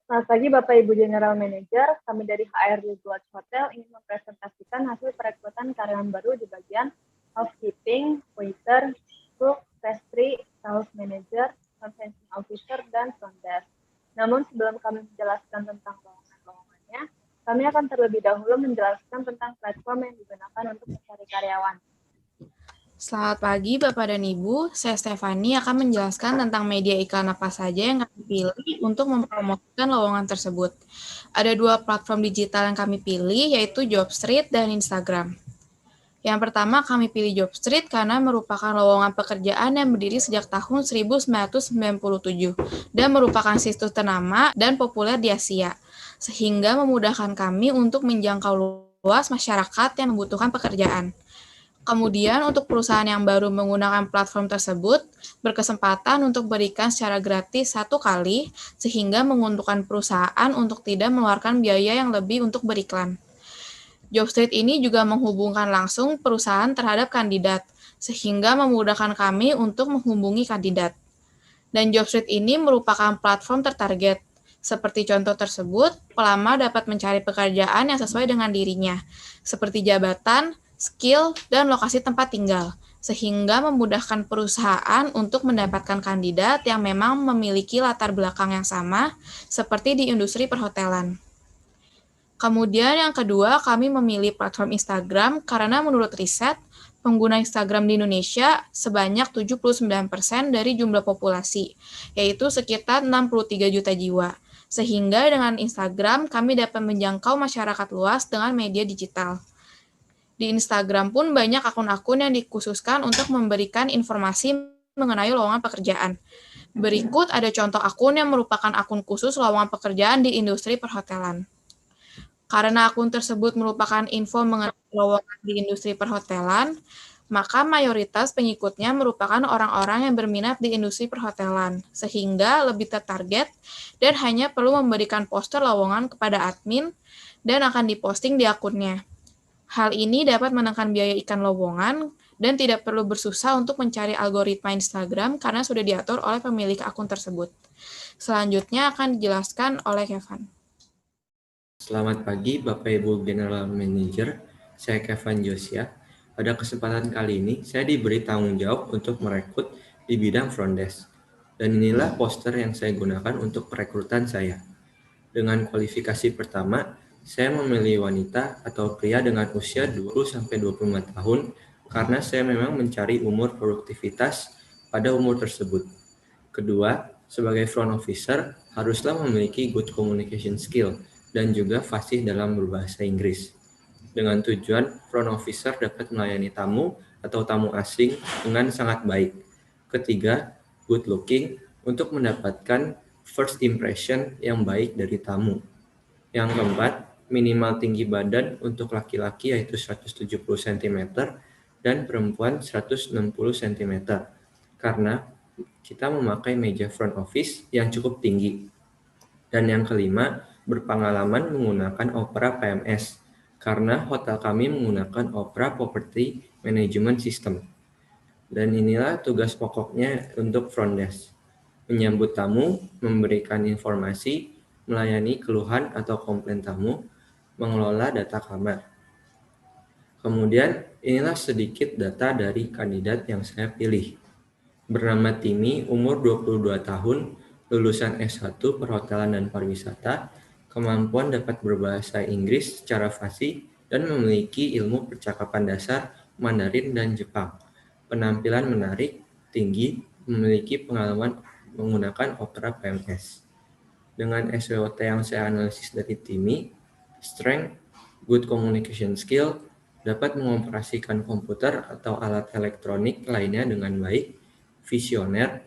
Selamat pagi Bapak Ibu General Manager, kami dari HRD Lodge Hotel ingin mempresentasikan hasil perekrutan karyawan baru di bagian housekeeping, waiter, cook, pastry, house manager, conveyancing officer, dan front desk. Namun sebelum kami menjelaskan tentang lowongan-lowongannya, kami akan terlebih dahulu menjelaskan tentang platform yang digunakan untuk mencari karyawan. Selamat pagi Bapak dan Ibu, saya Stefani akan menjelaskan tentang media iklan apa saja yang kami pilih untuk mempromosikan lowongan tersebut. Ada dua platform digital yang kami pilih, yaitu Jobstreet dan Instagram. Yang pertama kami pilih Jobstreet karena merupakan lowongan pekerjaan yang berdiri sejak tahun 1997 dan merupakan situs ternama dan populer di Asia, sehingga memudahkan kami untuk menjangkau luas masyarakat yang membutuhkan pekerjaan. Kemudian untuk perusahaan yang baru menggunakan platform tersebut, berkesempatan untuk berikan secara gratis 1 kali, sehingga menguntungkan perusahaan untuk tidak mengeluarkan biaya yang lebih untuk beriklan. Jobstreet ini juga menghubungkan langsung perusahaan terhadap kandidat, sehingga memudahkan kami untuk menghubungi kandidat. Dan Jobstreet ini merupakan platform tertarget. Seperti contoh tersebut, pelamar dapat mencari pekerjaan yang sesuai dengan dirinya, seperti jabatan, skill, dan lokasi tempat tinggal, sehingga memudahkan perusahaan untuk mendapatkan kandidat yang memang memiliki latar belakang yang sama, seperti di industri perhotelan. Kemudian yang kedua, kami memilih platform Instagram karena menurut riset, pengguna Instagram di Indonesia sebanyak 79% dari jumlah populasi, yaitu sekitar 63 juta jiwa. Sehingga dengan Instagram, kami dapat menjangkau masyarakat luas dengan media digital. Di Instagram pun banyak akun-akun yang dikhususkan untuk memberikan informasi mengenai lowongan pekerjaan. Berikut ada contoh akun yang merupakan akun khusus lowongan pekerjaan di industri perhotelan. Karena akun tersebut merupakan info mengenai lowongan di industri perhotelan, maka mayoritas pengikutnya merupakan orang-orang yang berminat di industri perhotelan, sehingga lebih tertarget dan hanya perlu memberikan poster lowongan kepada admin dan akan diposting di akunnya. Hal ini dapat menekan biaya iklan lowongan dan tidak perlu bersusah untuk mencari algoritma Instagram karena sudah diatur oleh pemilik akun tersebut. Selanjutnya akan dijelaskan oleh Kevin. Selamat pagi Bapak Ibu General Manager, saya Kevin Josia. Pada kesempatan kali ini, saya diberi tanggung jawab untuk merekrut di bidang front desk. Dan inilah poster yang saya gunakan untuk perekrutan saya. Dengan kualifikasi pertama, saya memilih wanita atau pria dengan usia 20-25 tahun karena saya memang mencari umur produktivitas pada umur tersebut. Kedua, sebagai front officer, haruslah memiliki good communication skill dan juga fasih dalam berbahasa Inggris. Dengan tujuan, front officer dapat melayani tamu atau tamu asing dengan sangat baik. Ketiga, good looking untuk mendapatkan first impression yang baik dari tamu. Yang keempat, minimal tinggi badan untuk laki-laki yaitu 170 cm dan perempuan 160 cm. Karena kita memakai meja front office yang cukup tinggi. Dan yang kelima, berpengalaman menggunakan Opera PMS karena hotel kami menggunakan Opera Property Management System. Dan inilah tugas pokoknya untuk front desk. Menyambut tamu, memberikan informasi, melayani keluhan atau komplain tamu, mengelola data kamar. Kemudian, inilah sedikit data dari kandidat yang saya pilih. Bernama Timi, umur 22 tahun, lulusan S1 Perhotelan dan Pariwisata, kemampuan dapat berbahasa Inggris secara fasih, dan memiliki ilmu percakapan dasar Mandarin dan Jepang. Penampilan menarik, tinggi, memiliki pengalaman menggunakan Opera PMS. Dengan SWOT yang saya analisis dari Timi, strength, good communication skill, dapat mengoperasikan komputer atau alat elektronik lainnya dengan baik, visioner,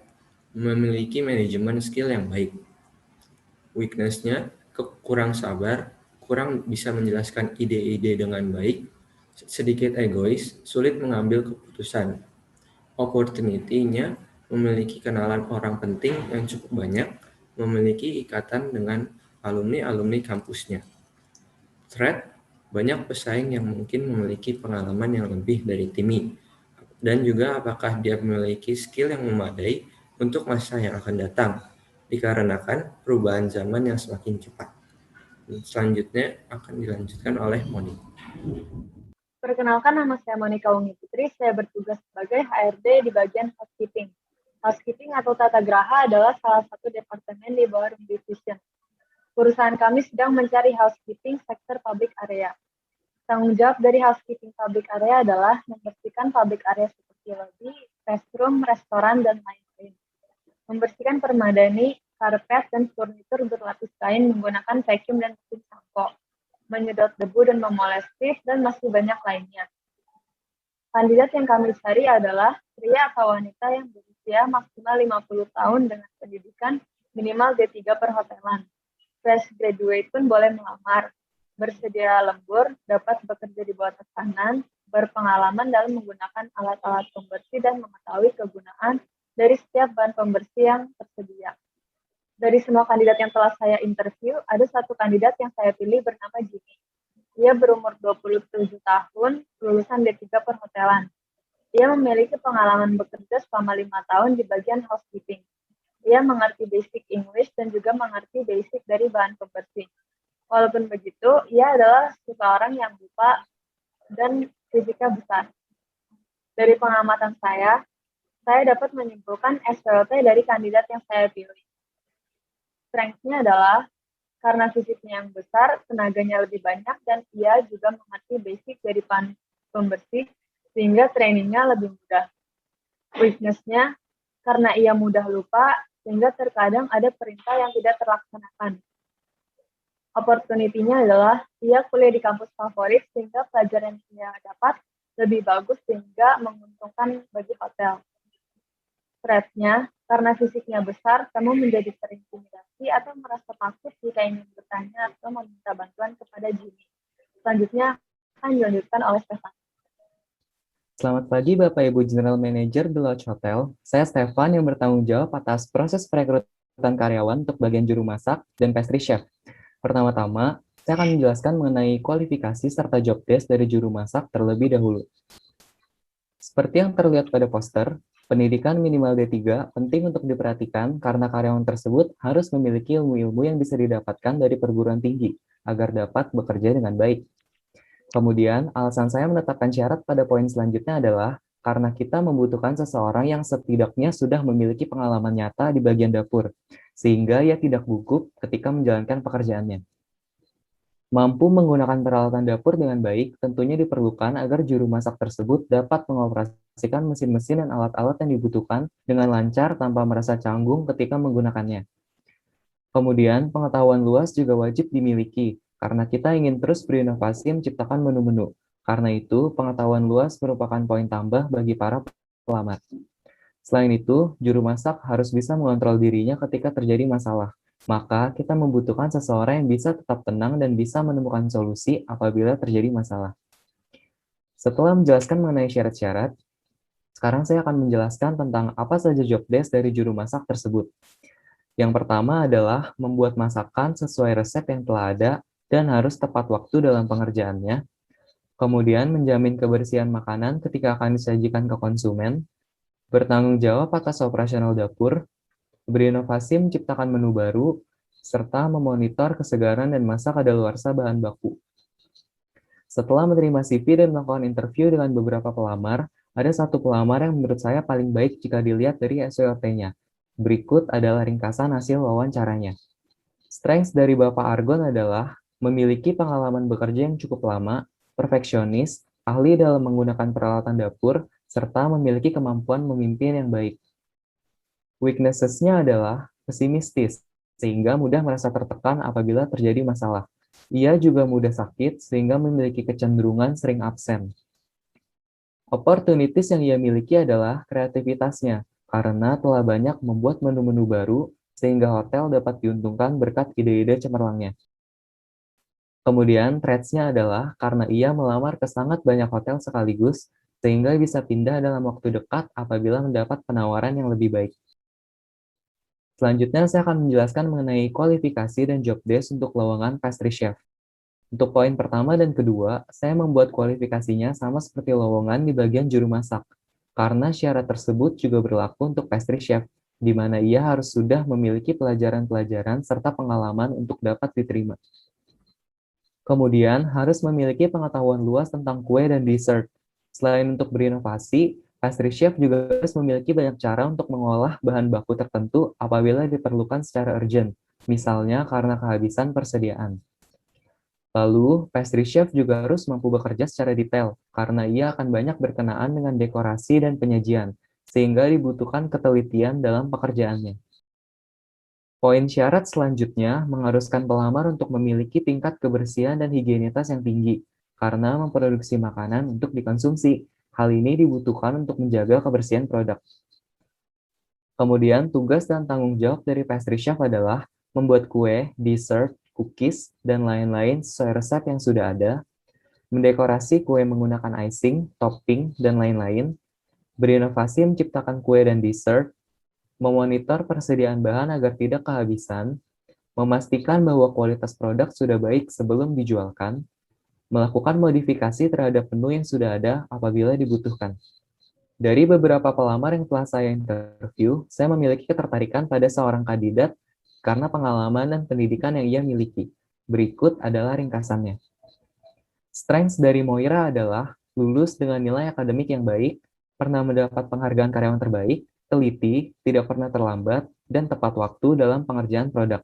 memiliki manajemen skill yang baik. Weakness-nya, kurang sabar, kurang bisa menjelaskan ide-ide dengan baik, sedikit egois, sulit mengambil keputusan. Opportunity-nya, memiliki kenalan orang penting yang cukup banyak, memiliki ikatan dengan alumni-alumni kampusnya. Threat, banyak pesaing yang mungkin memiliki pengalaman yang lebih dari Timi, dan juga apakah dia memiliki skill yang memadai untuk masa yang akan datang. dikarenakan perubahan zaman yang semakin cepat. Selanjutnya akan dilanjutkan oleh Moni. Perkenalkan, nama saya Monika Ungi Putri. Saya bertugas sebagai HRD di bagian housekeeping. Housekeeping atau tata graha adalah salah satu departemen di bawah Room Division. Perusahaan kami sedang mencari housekeeping sektor public area. Tanggung jawab dari housekeeping public area adalah membersihkan public area seperti lobby, restroom, restoran, dan lain-lain. Membersihkan permadani, karpet, dan furnitur berlapis kain menggunakan vacuum dan mesin sampo, menyedot debu dan memoles lift, dan masih banyak lainnya. Kandidat yang kami cari adalah pria atau wanita yang berusia maksimal 50 tahun dengan pendidikan minimal D3 perhotelan. Fresh graduate pun boleh melamar. Bersedia lembur, dapat bekerja di bawah tekanan, berpengalaman dalam menggunakan alat-alat pembersih dan mengetahui kegunaan dari setiap bahan pembersih yang tersedia. Dari semua kandidat yang telah saya interview, ada satu kandidat yang saya pilih bernama Jimmy. Ia berumur 27 tahun, lulusan D3 perhotelan. Ia memiliki pengalaman bekerja selama 5 tahun di bagian housekeeping. Ia mengerti basic English dan juga mengerti basic dari bahan pembersih. Walaupun begitu, ia adalah seseorang yang lupa dan fisiknya besar. Dari pengamatan saya dapat menyimpulkan SPOT dari kandidat yang saya pilih. Strength-nya adalah karena fisiknya yang besar, tenaganya lebih banyak, dan ia juga mengerti basic dari bahan pembersih, sehingga trainingnya lebih mudah. Weakness-nya, karena ia mudah lupa, sehingga terkadang ada perintah yang tidak terlaksanakan. Opportunity-nya adalah ia kuliah di kampus favorit, sehingga pelajaran yang ia dapat lebih bagus, sehingga menguntungkan bagi hotel. Threat-nya, karena fisiknya besar, kamu menjadi terintimidasi atau merasa takut jika ingin bertanya atau meminta bantuan kepada Jimmy. Selanjutnya akan dilanjutkan oleh Stefan. Selamat pagi Bapak Ibu General Manager Deloitte Hotel. Saya Stefan yang bertanggung jawab atas proses perekrutan karyawan untuk bagian juru masak dan pastry chef. Pertama-tama, saya akan menjelaskan mengenai kualifikasi serta job desk dari juru masak terlebih dahulu. Seperti yang terlihat pada poster, pendidikan minimal D3 penting untuk diperhatikan karena karyawan tersebut harus memiliki ilmu-ilmu yang bisa didapatkan dari perguruan tinggi agar dapat bekerja dengan baik. Kemudian, alasan saya menetapkan syarat pada poin selanjutnya adalah karena kita membutuhkan seseorang yang setidaknya sudah memiliki pengalaman nyata di bagian dapur, sehingga ia tidak gugup ketika menjalankan pekerjaannya. Mampu menggunakan peralatan dapur dengan baik tentunya diperlukan agar juru masak tersebut dapat mengoperasikan mesin-mesin dan alat-alat yang dibutuhkan dengan lancar tanpa merasa canggung ketika menggunakannya. Kemudian, pengetahuan luas juga wajib dimiliki, karena kita ingin terus berinovasi menciptakan menu-menu. Karena itu, pengetahuan luas merupakan poin tambah bagi para pelamar. Selain itu, juru masak harus bisa mengontrol dirinya ketika terjadi masalah. Maka, kita membutuhkan seseorang yang bisa tetap tenang dan bisa menemukan solusi apabila terjadi masalah. Setelah menjelaskan mengenai syarat-syarat, sekarang saya akan menjelaskan tentang apa saja job desk dari juru masak tersebut. Yang pertama adalah membuat masakan sesuai resep yang telah ada dan harus tepat waktu dalam pengerjaannya. Kemudian, menjamin kebersihan makanan ketika akan disajikan ke konsumen, bertanggung jawab atas operasional dapur, berinovasi menciptakan menu baru, serta memonitor kesegaran dan masa kadaluarsa bahan baku. Setelah menerima CV dan melakukan interview dengan beberapa pelamar, ada satu pelamar yang menurut saya paling baik jika dilihat dari SWOT-nya. Berikut adalah ringkasan hasil wawancaranya. Strengths dari Bapak Argon adalah memiliki pengalaman bekerja yang cukup lama, perfeksionis, ahli dalam menggunakan peralatan dapur, serta memiliki kemampuan memimpin yang baik. Weaknesses-nya adalah pesimistis, sehingga mudah merasa tertekan apabila terjadi masalah. Ia juga mudah sakit, sehingga memiliki kecenderungan sering absen. Opportunities yang ia miliki adalah kreativitasnya, karena telah banyak membuat menu-menu baru, sehingga hotel dapat diuntungkan berkat ide-ide cemerlangnya. Kemudian, threats-nya adalah karena ia melamar ke sangat banyak hotel sekaligus, sehingga bisa pindah dalam waktu dekat apabila mendapat penawaran yang lebih baik. Selanjutnya, saya akan menjelaskan mengenai kualifikasi dan job desk untuk lowongan pastry chef. Untuk poin pertama dan kedua, saya membuat kualifikasinya sama seperti lowongan di bagian juru masak, karena syarat tersebut juga berlaku untuk pastry chef, di mana ia harus sudah memiliki pelajaran-pelajaran serta pengalaman untuk dapat diterima. Kemudian, harus memiliki pengetahuan luas tentang kue dan dessert. Selain untuk berinovasi, pastry chef juga harus memiliki banyak cara untuk mengolah bahan baku tertentu apabila diperlukan secara urgent, misalnya karena kehabisan persediaan. Lalu, pastry chef juga harus mampu bekerja secara detail, karena ia akan banyak berkenaan dengan dekorasi dan penyajian, sehingga dibutuhkan ketelitian dalam pekerjaannya. Poin syarat selanjutnya mengharuskan pelamar untuk memiliki tingkat kebersihan dan higienitas yang tinggi, karena memproduksi makanan untuk dikonsumsi. Hal ini dibutuhkan untuk menjaga kebersihan produk. Kemudian, tugas dan tanggung jawab dari pastry chef adalah membuat kue, dessert, cookies, dan lain-lain sesuai resep yang sudah ada, mendekorasi kue menggunakan icing, topping, dan lain-lain, berinovasi menciptakan kue dan dessert, memonitor persediaan bahan agar tidak kehabisan, memastikan bahwa kualitas produk sudah baik sebelum dijualkan, melakukan modifikasi terhadap menu yang sudah ada apabila dibutuhkan. Dari beberapa pelamar yang telah saya interview, saya memiliki ketertarikan pada seorang kandidat karena pengalaman dan pendidikan yang ia miliki. Berikut adalah ringkasannya. Strengths dari Moira adalah lulus dengan nilai akademik yang baik, pernah mendapat penghargaan karyawan terbaik, teliti, tidak pernah terlambat, dan tepat waktu dalam pengerjaan produk.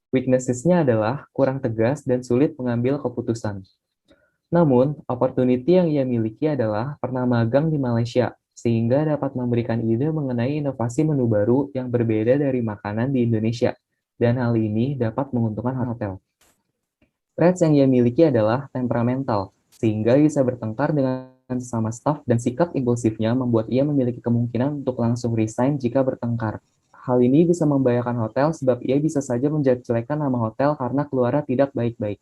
Weaknesses-nya adalah kurang tegas dan sulit mengambil keputusan. Namun, opportunity yang ia miliki adalah pernah magang di Malaysia, sehingga dapat memberikan ide mengenai inovasi menu baru yang berbeda dari makanan di Indonesia, dan hal ini dapat menguntungkan hotel. Traits yang ia miliki adalah temperamental, sehingga bisa bertengkar dengan sesama staf dan sikap impulsifnya membuat ia memiliki kemungkinan untuk langsung resign jika bertengkar. Hal ini bisa membahayakan hotel sebab ia bisa saja menjelek-jelekan nama hotel karena keluarnya tidak baik-baik.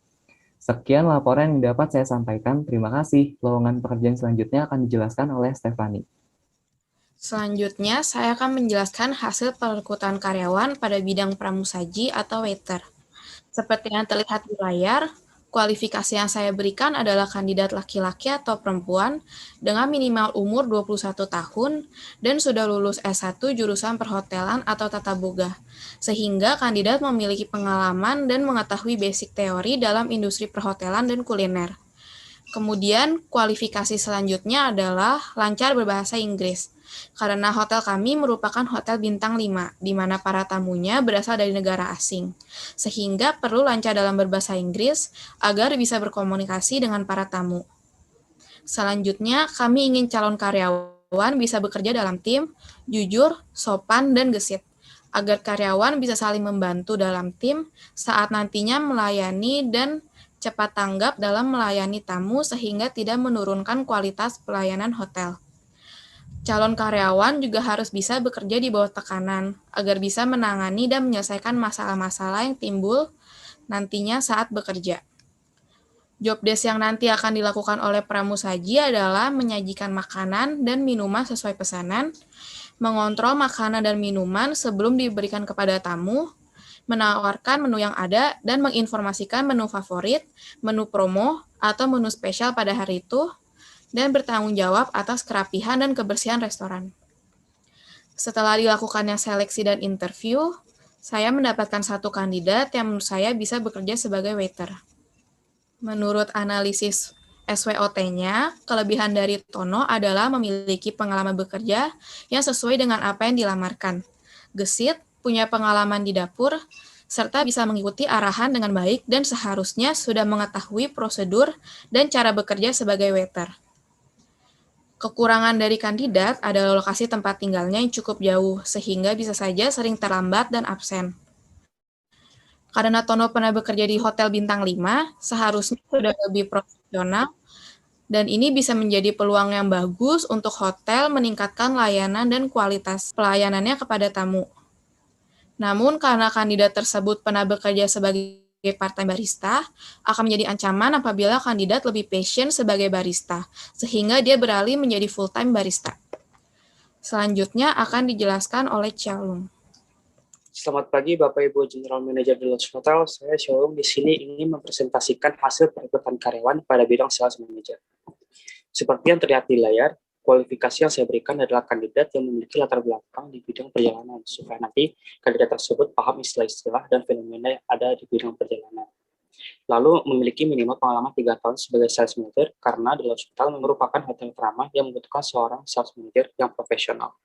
Sekian laporan yang dapat saya sampaikan. Terima kasih. Lowongan pekerjaan selanjutnya akan dijelaskan oleh Stefani. Selanjutnya, saya akan menjelaskan hasil perekrutan karyawan pada bidang pramusaji atau waiter. Seperti yang terlihat di layar, kualifikasi yang saya berikan adalah kandidat laki-laki atau perempuan dengan minimal umur 21 tahun dan sudah lulus S1 jurusan perhotelan atau tata boga, sehingga kandidat memiliki pengalaman dan mengetahui basic teori dalam industri perhotelan dan kuliner. Kemudian, kualifikasi selanjutnya adalah lancar berbahasa Inggris, karena hotel kami merupakan hotel bintang 5, di mana para tamunya berasal dari negara asing, sehingga perlu lancar dalam berbahasa Inggris agar bisa berkomunikasi dengan para tamu. Selanjutnya, kami ingin calon karyawan bisa bekerja dalam tim, jujur, sopan, dan gesit, agar karyawan bisa saling membantu dalam tim saat nantinya melayani dan cepat tanggap dalam melayani tamu sehingga tidak menurunkan kualitas pelayanan hotel. Calon karyawan juga harus bisa bekerja di bawah tekanan, agar bisa menangani dan menyelesaikan masalah-masalah yang timbul nantinya saat bekerja. Job desk yang nanti akan dilakukan oleh pramusaji adalah menyajikan makanan dan minuman sesuai pesanan, mengontrol makanan dan minuman sebelum diberikan kepada tamu, menawarkan menu yang ada, dan menginformasikan menu favorit, menu promo, atau menu spesial pada hari itu, dan bertanggung jawab atas kerapihan dan kebersihan restoran. Setelah dilakukannya seleksi dan interview, saya mendapatkan satu kandidat yang menurut saya bisa bekerja sebagai waiter. Menurut analisis SWOT-nya, kelebihan dari Tono adalah memiliki pengalaman bekerja yang sesuai dengan apa yang dilamarkan. Gesit, punya pengalaman di dapur, serta bisa mengikuti arahan dengan baik dan seharusnya sudah mengetahui prosedur dan cara bekerja sebagai waiter. Kekurangan dari kandidat adalah lokasi tempat tinggalnya yang cukup jauh, sehingga bisa saja sering terlambat dan absen. Karena Tono pernah bekerja di Hotel Bintang 5, seharusnya sudah lebih profesional, dan ini bisa menjadi peluang yang bagus untuk hotel meningkatkan layanan dan kualitas pelayanannya kepada tamu. Namun, karena kandidat tersebut pernah bekerja sebagai part-time barista, akan menjadi ancaman apabila kandidat lebih passion sebagai barista, sehingga dia beralih menjadi full-time barista. Selanjutnya akan dijelaskan oleh Xiaolong. Selamat pagi Bapak Ibu General Manager Deloitte Hotel. Saya Xiaolong di sini ingin mempresentasikan hasil perekrutan karyawan pada bidang sales manager. Seperti yang terlihat di layar, Kualifikasi yang saya berikan adalah kandidat yang memiliki latar belakang di bidang perjalanan, supaya nanti kandidat tersebut paham istilah-istilah dan fenomena yang ada di bidang perjalanan. Lalu memiliki minimal pengalaman 3 tahun sebagai sales manager, karena Deloitte Hotel merupakan hotel ternama yang membutuhkan seorang sales manager yang profesional.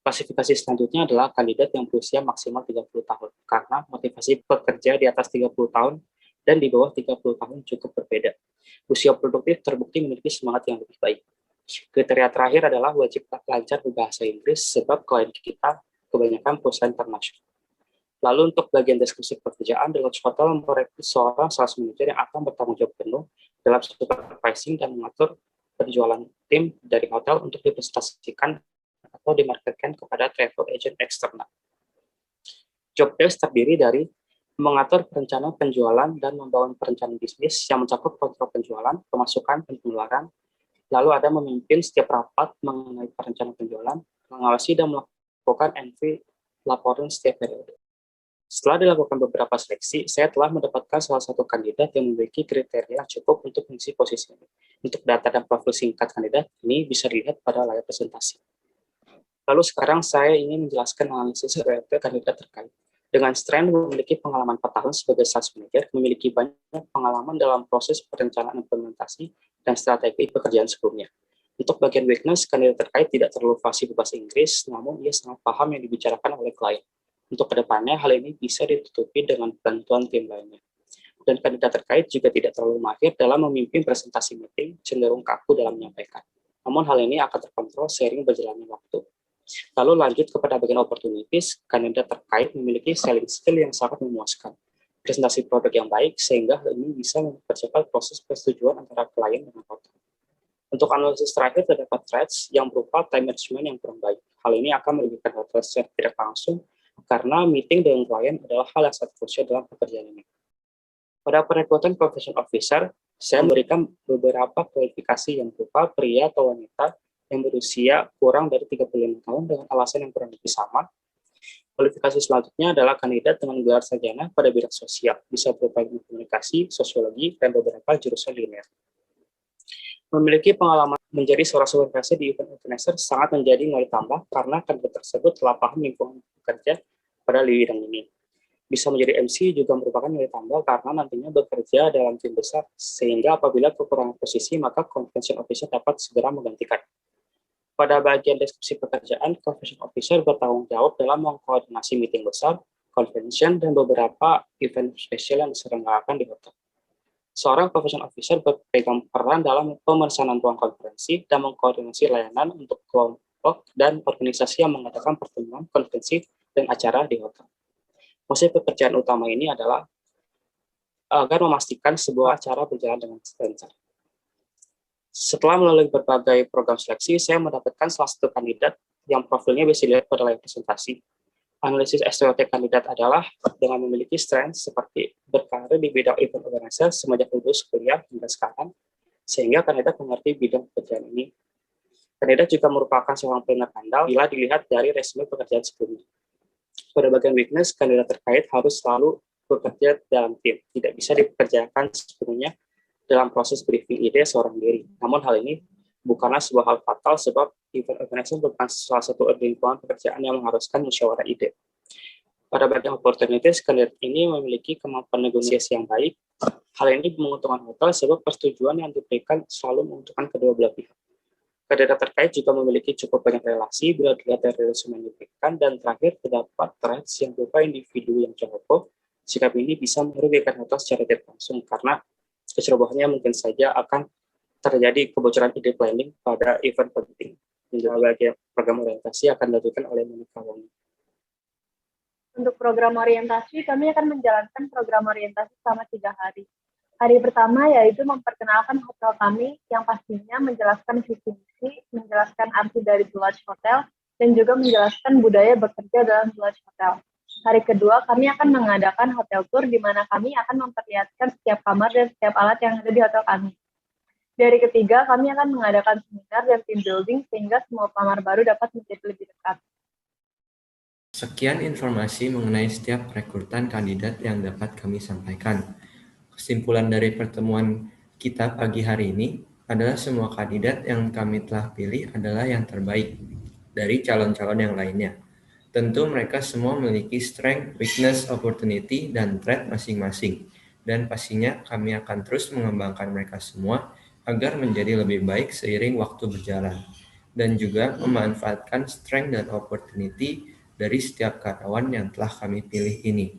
Klasifikasi selanjutnya adalah kandidat yang berusia maksimal 30 tahun, karena motivasi pekerja di atas 30 tahun dan di bawah 30 tahun cukup berbeda. Usia produktif terbukti memiliki semangat yang lebih baik. Kriteria terakhir adalah wajib lancar berbahasa Inggris, sebab klien kita kebanyakan perusahaan internasional. Lalu untuk bagian deskripsi pekerjaan, Deloitte Hotel merekrut seorang sales manager yang akan bertanggung jawab penuh dalam supervising dan mengatur penjualan tim dari hotel untuk dipresentasikan atau dimarketkan kepada travel agent eksternal. Job desk terdiri dari mengatur perencanaan penjualan dan membangun perencanaan bisnis yang mencakup kontrol penjualan, pemasukan, dan pengeluaran. Lalu ada memimpin setiap rapat mengenai perencanaan penjualan, mengawasi dan melakukan entry laporan setiap periode. Setelah dilakukan beberapa seleksi, saya telah mendapatkan salah satu kandidat yang memiliki kriteria cukup untuk mengisi posisi ini. Untuk data dan profil singkat kandidat ini bisa dilihat pada layar presentasi. Lalu sekarang saya ingin menjelaskan analisis kandidat terkait. Dengan strength memiliki pengalaman 4 tahun sebagai sales manager, memiliki banyak pengalaman dalam proses perencanaan implementasi dan strategi pekerjaan sebelumnya. Untuk bagian weakness, kandidat terkait tidak terlalu fasih berbahasa Inggris, namun ia sangat paham yang dibicarakan oleh klien. Untuk kedepannya, hal ini bisa ditutupi dengan bantuan tim lainnya. Dan kandidat terkait juga tidak terlalu mahir dalam memimpin presentasi meeting, cenderung kaku dalam menyampaikan. Namun hal ini akan terkontrol seiring berjalannya waktu. Lalu lanjut kepada bagian opportunities, kandidat terkait memiliki selling skill yang sangat memuaskan. Presentasi produk yang baik, sehingga hal ini bisa mempercepat proses persetujuan antara klien dengan hotel. Untuk analisis terakhir, terdapat threats yang berupa time management yang kurang baik. Hal ini akan merugikan hotel secara tidak langsung, karena meeting dengan klien adalah hal yang sangat krusial dalam pekerjaan ini. Pada perekrutan professional officer, saya memberikan beberapa kualifikasi yang berupa pria atau wanita yang berusia kurang dari 35 tahun dengan alasan yang kurang lebih sama. Kualifikasi selanjutnya adalah kandidat dengan gelar sarjana pada bidang sosial, bisa berupa komunikasi, sosiologi, dan beberapa jurusan linear. Memiliki pengalaman menjadi seorang supervisor di event organizer sangat menjadi nilai tambah karena kandidat tersebut telah paham lingkungan bekerja pada bidang ini. Bisa menjadi MC juga merupakan nilai tambah karena nantinya bekerja dalam tim besar, sehingga apabila kekurangan posisi maka convention officer dapat segera menggantikan. Pada bagian deskripsi pekerjaan, convention officer bertanggung jawab dalam mengkoordinasi meeting besar, convention, dan beberapa event spesial yang diselenggarakan di hotel. Seorang professional officer berpegang peran dalam pemesanan ruang konferensi dan mengkoordinasi layanan untuk kelompok dan organisasi yang mengadakan pertemuan, konferensi, dan acara di hotel. Fungsi pekerjaan utama ini adalah agar memastikan sebuah acara berjalan dengan lancar. Setelah melalui berbagai program seleksi, saya mendapatkan salah satu kandidat yang profilnya bisa dilihat pada layar presentasi. Analisis SWOT kandidat adalah dengan memiliki strength seperti berkarir di bidang event organizer semenjak lulus kuliah hingga sekarang, sehingga kandidat mengerti bidang pekerjaan ini. Kandidat juga merupakan seorang planner handal bila dilihat dari resume pekerjaan sebelumnya. Pada bagian weakness, kandidat terkait harus selalu bekerja dalam tim, tidak bisa dikerjakan sepenuhnya dalam proses briefing ide seorang diri. Namun hal ini bukanlah sebuah hal fatal sebab event organizer merupakan salah satu lingkungan pekerjaan yang mengharuskan musyawarah ide. Pada bagian opportunities, kandidat ini memiliki kemampuan negosiasi yang baik. Hal ini menguntungkan hotel sebab persetujuan yang diberikan selalu menguntungkan kedua belah pihak. Kandidat terkait juga memiliki cukup banyak relasi bila dilihat dari resume yang diberikan, dan terakhir terdapat traits yang berupa individu yang ceroboh. Sikap ini bisa merugikan hotel secara tidak langsung karena kecerobohannya mungkin saja akan terjadi kebocoran ide planning pada event penting. Bagian program orientasi akan dilakukan oleh Monica Wong. Untuk program orientasi, kami akan menjalankan program orientasi selama 3 hari. Hari pertama yaitu memperkenalkan hotel kami yang pastinya menjelaskan visi misi, menjelaskan arti dari Deloitte Hotel, dan juga menjelaskan budaya bekerja dalam Deloitte Hotel. Hari kedua, kami akan mengadakan hotel tour di mana kami akan memperlihatkan setiap kamar dan setiap alat yang ada di hotel kami. Di hari ketiga, kami akan mengadakan seminar dan team building sehingga semua kamar baru dapat menjadi lebih dekat. Sekian informasi mengenai setiap rekrutan kandidat yang dapat kami sampaikan. Kesimpulan dari pertemuan kita pagi hari ini, adalah semua kandidat yang kami telah pilih adalah yang terbaik dari calon-calon yang lainnya. Tentu mereka semua memiliki strength, weakness, opportunity, dan threat masing-masing. Dan pastinya kami akan terus mengembangkan mereka semua agar menjadi lebih baik seiring waktu berjalan. Dan juga memanfaatkan strength dan opportunity dari setiap karyawan yang telah kami pilih ini.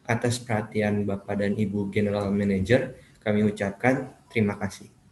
Atas perhatian Bapak dan Ibu General Manager, kami ucapkan terima kasih.